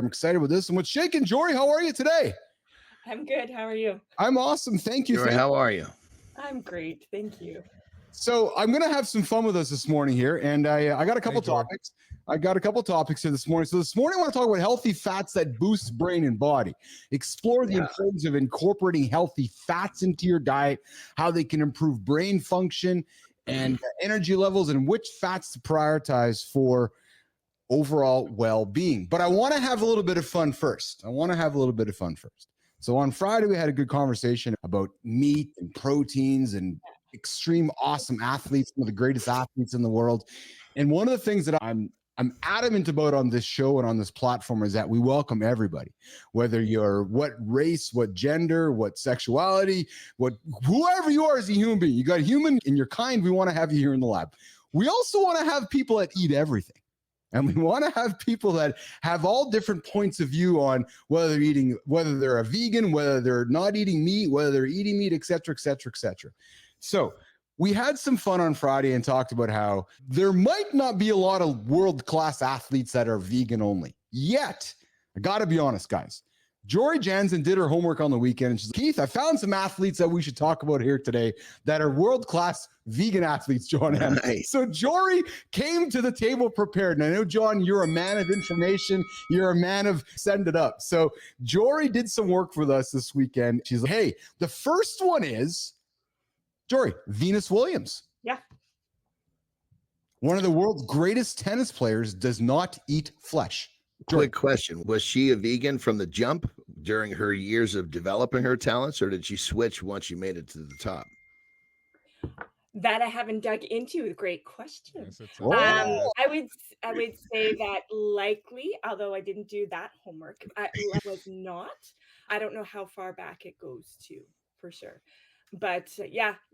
I'm excited with this. And what's shaking, Jory? How are you today? I'm good. How are you? I'm awesome. Thank you. Jory, how are you? I'm great. Thank you. So I'm going to have some fun with us this morning here. And I got a couple topics. I got a couple topics here this morning. So this morning I want to talk about healthy fats that boost brain and body. Explore the importance of incorporating healthy fats into your diet, how they can improve brain function and energy levels, and which fats to prioritize for overall well-being. But I want to have a little bit of fun first. So on Friday, we had a good conversation about meat and proteins and extreme awesome athletes, some of the greatest athletes in the world. And one of the things that I'm adamant about on this show and on this platform is that we welcome everybody, whether you're what race, what gender, what sexuality, whoever you are as a human being. You got human and you're kind. We want to have you here in the lab. We also want to have people that eat everything. And we want to have people that have all different points of view on whether they're a vegan, whether they're not eating meat, whether they're eating meat, et cetera, et cetera, et cetera. So we had some fun on Friday and talked about how there might not be a lot of world-class athletes that are vegan only. Yet, I got to be honest, guys. Jory Jansen did her homework on the weekend. And she's like, Keith, I found some athletes that we should talk about here today that are world-class vegan athletes, John. Nice. So Jory came to the table prepared. And I know, John, you're a man of information. You're a man of send it up. So Jory did some work with us this weekend. She's like, hey, the first one is, Jory, Venus Williams. Yeah. One of the world's greatest tennis players does not eat flesh. Quick question. Was she a vegan from the jump during her years of developing her talents, or did she switch once she made it to the top? That I haven't dug into. Great question. I would say that likely, although I didn't do that homework, I was not. I don't know how far back it goes to, for sure. But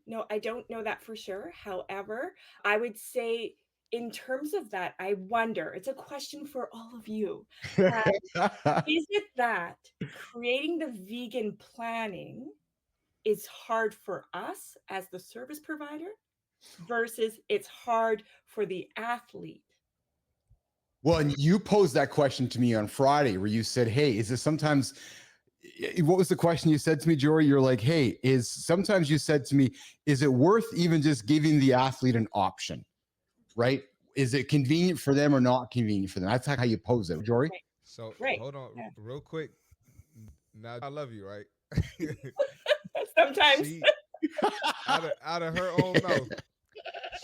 no, I don't know that for sure. However, I would say in terms of that, I wonder, it's a question for all of you. Is it that creating the vegan planning is hard for us as the service provider versus it's hard for the athlete? Well, and you posed that question to me on Friday where you said, hey, is this sometimes, what was the question you said to me, Jory? You're like, hey, sometimes you said to me, is it worth even just giving the athlete an option? Right? Is it convenient for them or not convenient for them? That's how you pose it, Jory. Right. So hold on real quick. Now I love you, right? Sometimes. out of her own mouth,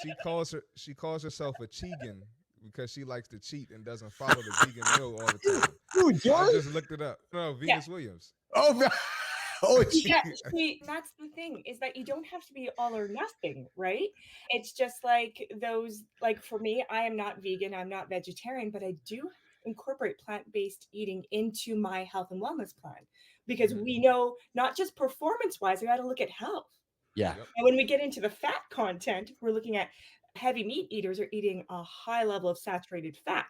she calls herself a chegan because she likes to cheat and doesn't follow the vegan meal all the time. Dude, Jory? I just looked it up. No, Venus Williams. That's the thing, is that you don't have to be all or nothing, right? It's just like those, like for me, I am not vegan, I'm not vegetarian, but I do incorporate plant-based eating into my health and wellness plan because we know not just performance-wise, we got to look at health. Yeah. And when we get into the fat content, we're looking at heavy meat eaters are eating a high level of saturated fat.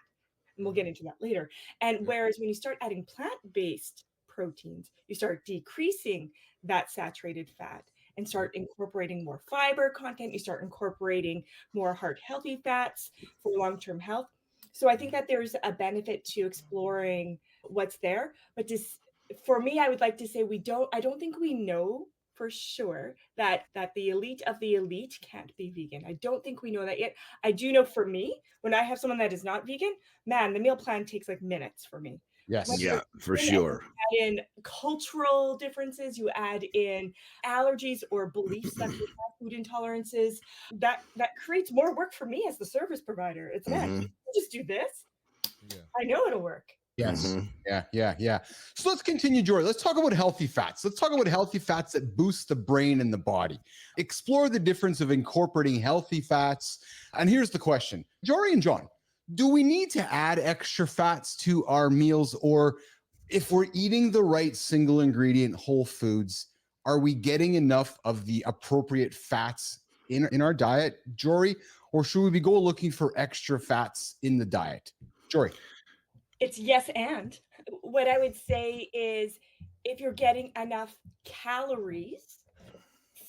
And we'll get into that later. And whereas when you start adding plant-based proteins, you start decreasing that saturated fat and start incorporating more fiber content. You start incorporating more heart healthy fats for long-term health. So I think that there's a benefit to exploring what's there. But for me, I would like to say I don't think we know for sure that the elite of the elite can't be vegan. I don't think we know that yet. I do know for me, when I have someone that is not vegan, man, the meal plan takes like minutes for me. Yes. Yeah, for sure. You add in cultural differences, you add in allergies or beliefs that we have, food intolerances. That creates more work for me as the service provider. It's man, you just do this. Yeah. I know it'll work. Yes. Yeah. So let's continue, Jory. Let's talk about healthy fats. Let's talk about healthy fats that boost the brain and the body. Explore the difference of incorporating healthy fats. And here's the question, Jory and John. Do we need to add extra fats to our meals, or if we're eating the right single ingredient whole foods, are we getting enough of the appropriate fats in our diet, Jory, or should we go looking for extra fats in the diet? Jory. It's yes and. What I would say is if you're getting enough calories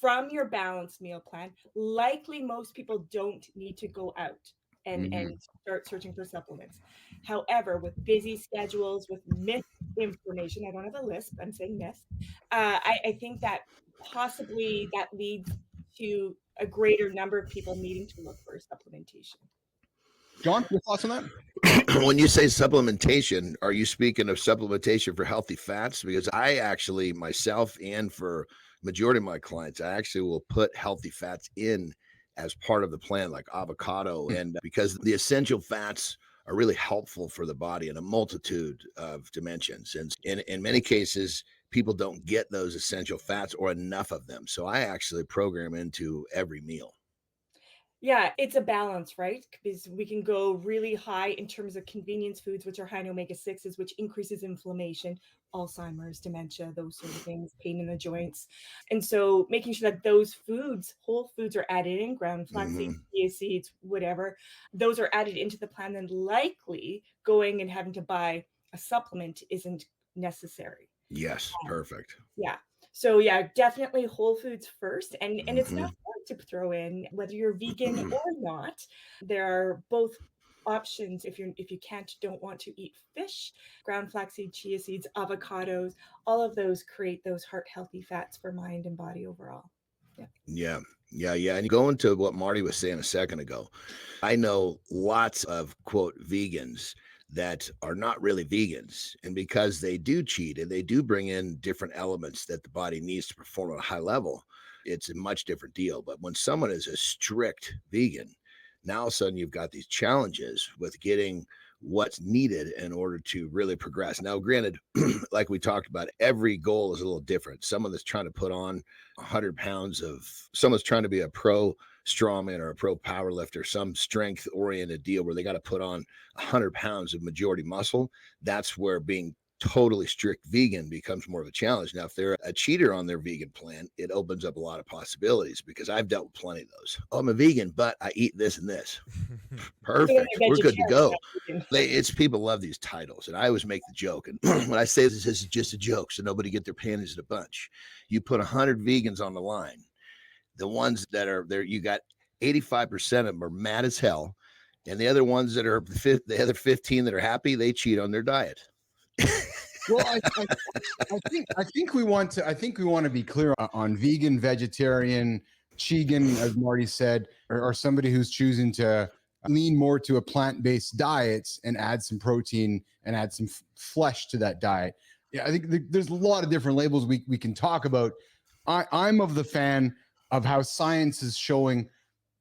from your balanced meal plan, likely most people don't need to go out and start searching for supplements. However, with busy schedules, with misinformation, I don't have a lisp, I'm saying myth, I think that possibly that leads to a greater number of people needing to look for supplementation. John, your thoughts on that? When you say supplementation, are you speaking of supplementation for healthy fats? Because I actually, myself, and for majority of my clients, I actually will put healthy fats in as part of the plan, like avocado, and because the essential fats are really helpful for the body in a multitude of dimensions. And in many cases, people don't get those essential fats or enough of them. So I actually program into every meal. Yeah, it's a balance, right? Because we can go really high in terms of convenience foods, which are high in omega-6s, which increases inflammation, Alzheimer's, dementia, those sort of things, pain in the joints. And so making sure that those foods, whole foods are added in, ground flaxseed, chia seeds, whatever, those are added into the plan, then likely going and having to buy a supplement isn't necessary. Yes, perfect. Yeah. So yeah, definitely whole foods first. And it's not hard to throw in whether you're vegan or not. There are both options if you don't want to eat fish, ground flaxseed, chia seeds, avocados, all of those create those heart healthy fats for mind and body overall. Yeah. And going to what Marty was saying a second ago, I know lots of quote vegans that are not really vegans. And because they do cheat and they do bring in different elements that the body needs to perform at a high level, it's a much different deal. But when someone is a strict vegan, now all of a sudden you've got these challenges with getting what's needed in order to really progress. Now, granted, like we talked about, every goal is a little different. Someone that's trying to put on 100 pounds of, someone's trying to be a pro strongman or a pro power lifter, some strength oriented deal where they got to put on 100 pounds of majority muscle. That's where being totally strict vegan becomes more of a challenge. Now, if they're a cheater on their vegan plan, it opens up a lot of possibilities because I've dealt with plenty of those. Oh, I'm a vegan, but I eat this and this. Perfect. We're good to go. It's people love these titles. And I always make the joke. And when I say this is just a joke, so nobody get their panties in a bunch, you put 100 vegans on the line. The ones that are there, you got 85% of them are mad as hell. And the other ones that are the other 15 that are happy, they cheat on their diet. Well, I think we want to be clear on vegan, vegetarian, chegan, as Marty said, or somebody who's choosing to lean more to a plant-based diet and add some protein and add some flesh to that diet. Yeah, I think there's a lot of different labels we can talk about. I'm of the fan of how science is showing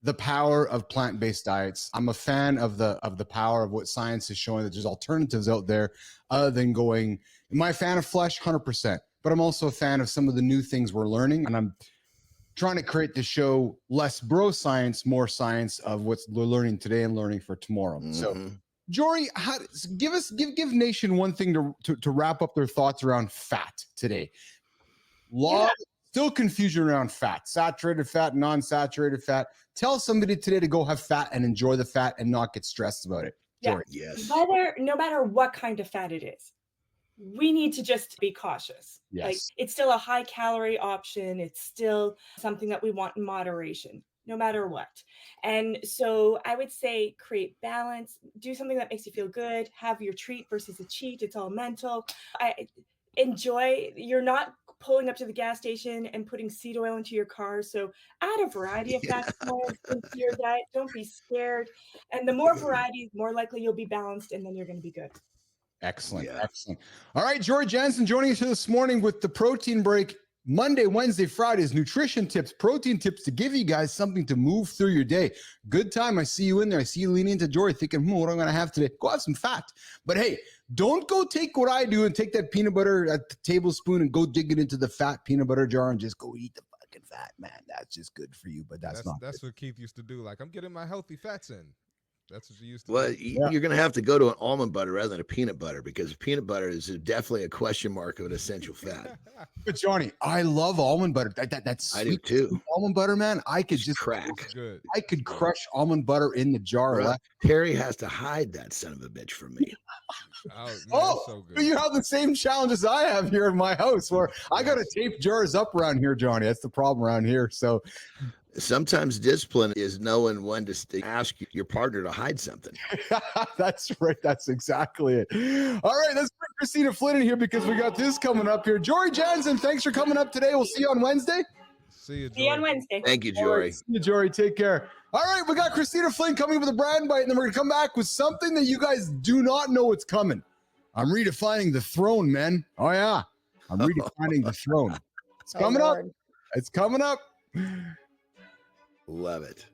the power of plant-based diets. I'm a fan of the power of what science is showing, that there's alternatives out there other than going. Am I a fan of flesh? 100%. But I'm also a fan of some of the new things we're learning. And I'm trying to create the show less bro science, more science of what we're learning today and learning for tomorrow. So, Jory, give Nation one thing to wrap up their thoughts around fat today. Still confusion around fat, saturated fat, non-saturated fat. Tell somebody today to go have fat and enjoy the fat and not get stressed about it. Jory. Yes. No matter what kind of fat it is, we need to just be cautious. Yes. Like, it's still a high calorie option. It's still something that we want in moderation, no matter what. And so I would say create balance, do something that makes you feel good, have your treat versus a cheat. It's all mental. You're not pulling up to the gas station and putting seed oil into your car. So add a variety of fats into your diet. Don't be scared. And the more variety, more likely you'll be balanced, and then you're going to be good. Excellent. Excellent. All right, Jory Jansen joining us here this morning with the protein break. Monday, Wednesday, Fridays, nutrition tips, protein tips to give you guys something to move through your day. Good time. I see you in there. I see you leaning into Jory thinking, what am I going to have today? Go have some fat. But hey, don't go take what I do and take that peanut butter at the tablespoon and go dig it into the fat peanut butter jar and just go eat the fucking fat, man. That's just good for you, but that's not That's good. what Keith used to do. Like, I'm getting my healthy fats in. That's what you used to Well, do. you're going to have to go to an almond butter rather than a peanut butter, because peanut butter is definitely a question mark of an essential fat. But Johnny, I love almond butter. That's I do too. Almond butter, man. I could just crack. Good. I could crush almond butter in the jar. Bro, Terry has to hide that son of a bitch from me. So good. You have the same challenges I have here in my house, where I got to tape jars up around here, Johnny. That's the problem around here. So Sometimes discipline is knowing when to ask your partner to hide something. That's right. That's exactly it. All right, let's bring Christina Flynn in here because we got this coming up here. Jory Jansen, thanks for coming up today. We'll see you on Wednesday. See you, See you on Joy. Wednesday. Thank you, All right, Jory. see you, Jory. Take care. All right, we got Christina Flynn coming with a brand bite, and then we're going to come back with something that you guys do not know what's coming. I'm redefining the throne, man. Oh, yeah. I'm redefining the throne. It's coming up. It's coming up. Love it.